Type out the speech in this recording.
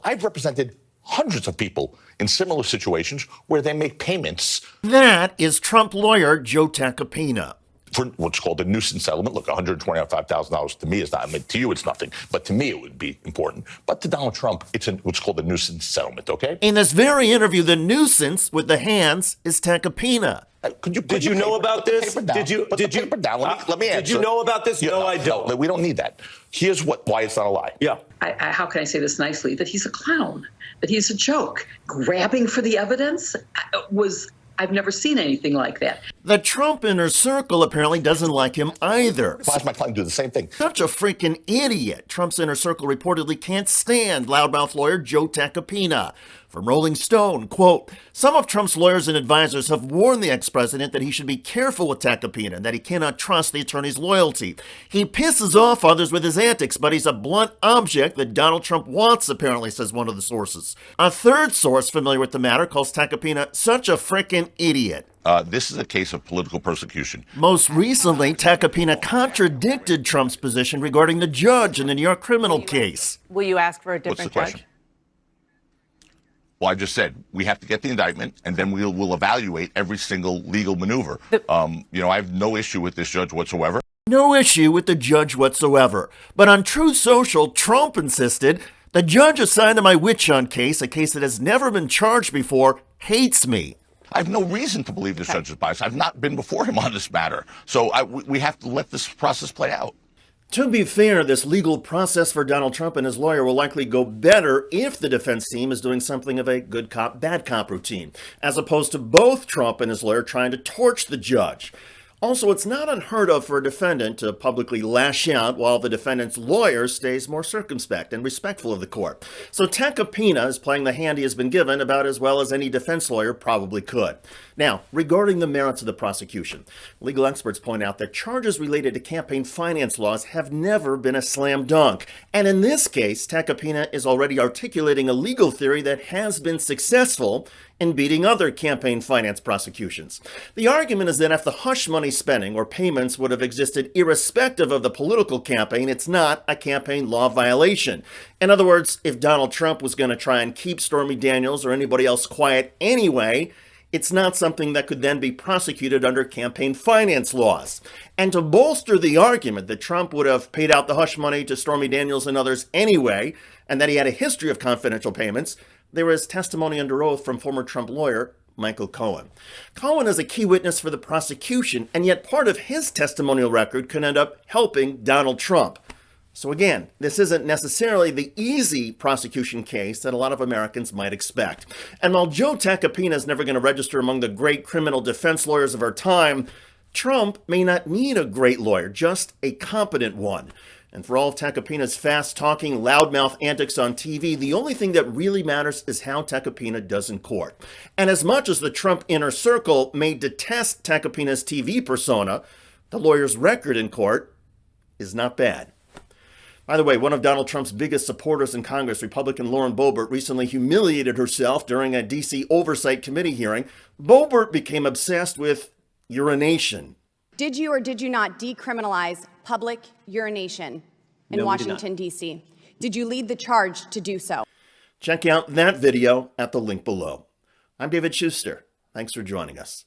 I've represented hundreds of people in similar situations where they make payments. That is Trump lawyer Joe Tacopina. For what's called a nuisance settlement. Look, $125,000 to me is not, I mean, to you it's nothing, but to me it would be important. But to Donald Trump, it's what's called a nuisance settlement, okay? In this very interview, the nuisance with the hands is Tacopina. Did you know about this? Let me answer. Did you know about this? No, I don't. No, we don't need that. Here's why it's not a lie. Yeah. How can I say this nicely? That he's a clown, that he's a joke. Grabbing for the evidence I've never seen anything like that. The Trump inner circle apparently doesn't like him either. Why does my client do the same thing? Such a freaking idiot. Trump's inner circle reportedly can't stand loudmouth lawyer Joe Tacopina. From Rolling Stone, quote, some of Trump's lawyers and advisors have warned the ex-president that he should be careful with Tacopina and that he cannot trust the attorney's loyalty. He pisses off others with his antics, but he's a blunt object that Donald Trump wants, apparently, says one of the sources. A third source familiar with the matter calls Tacopina such a freaking idiot. This is a case of political persecution. Most recently, Tacopina contradicted Trump's position regarding the judge in the New York criminal case. Will you ask for a different judge? Well, I just said we have to get the indictment, and then we'll evaluate every single legal maneuver. I have no issue with this judge whatsoever. No issue with the judge whatsoever. But on Truth Social, Trump insisted the judge assigned to my witch hunt case, a case that has never been charged before, hates me. I have no reason to believe this judge is biased. I've not been before him on this matter. So we have to let this process play out. To be fair, this legal process for Donald Trump and his lawyer will likely go better if the defense team is doing something of a good cop, bad cop routine, as opposed to both Trump and his lawyer trying to torch the judge. Also, it's not unheard of for a defendant to publicly lash out while the defendant's lawyer stays more circumspect and respectful of the court. So Tacopina is playing the hand he has been given about as well as any defense lawyer probably could. Now, regarding the merits of the prosecution, legal experts point out that charges related to campaign finance laws have never been a slam dunk. And in this case, Tacopina is already articulating a legal theory that has been successful in beating other campaign finance prosecutions. The argument is that if the hush money spending or payments would have existed irrespective of the political campaign, it's not a campaign law violation. In other words, if Donald Trump was going to try and keep Stormy Daniels or anybody else quiet anyway, it's not something that could then be prosecuted under campaign finance laws. And to bolster the argument that Trump would have paid out the hush money to Stormy Daniels and others anyway, and that he had a history of confidential payments, there is testimony under oath from former Trump lawyer Michael Cohen. Cohen is a key witness for the prosecution, and yet part of his testimonial record could end up helping Donald Trump. So again, this isn't necessarily the easy prosecution case that a lot of Americans might expect. And while Joe Tacopina is never going to register among the great criminal defense lawyers of our time, Trump may not need a great lawyer, just a competent one. And for all of Tacopina's fast-talking, loudmouth antics on TV, the only thing that really matters is how Tacopina does in court. And as much as the Trump inner circle may detest Tacopina's TV persona, the lawyer's record in court is not bad. By the way, one of Donald Trump's biggest supporters in Congress, Republican Lauren Boebert, recently humiliated herself during a D.C. Oversight Committee hearing. Boebert became obsessed with urination. Did you or did you not decriminalize public urination in Washington, D.C.? Did you lead the charge to do so? Check out that video at the link below. I'm David Shuster. Thanks for joining us.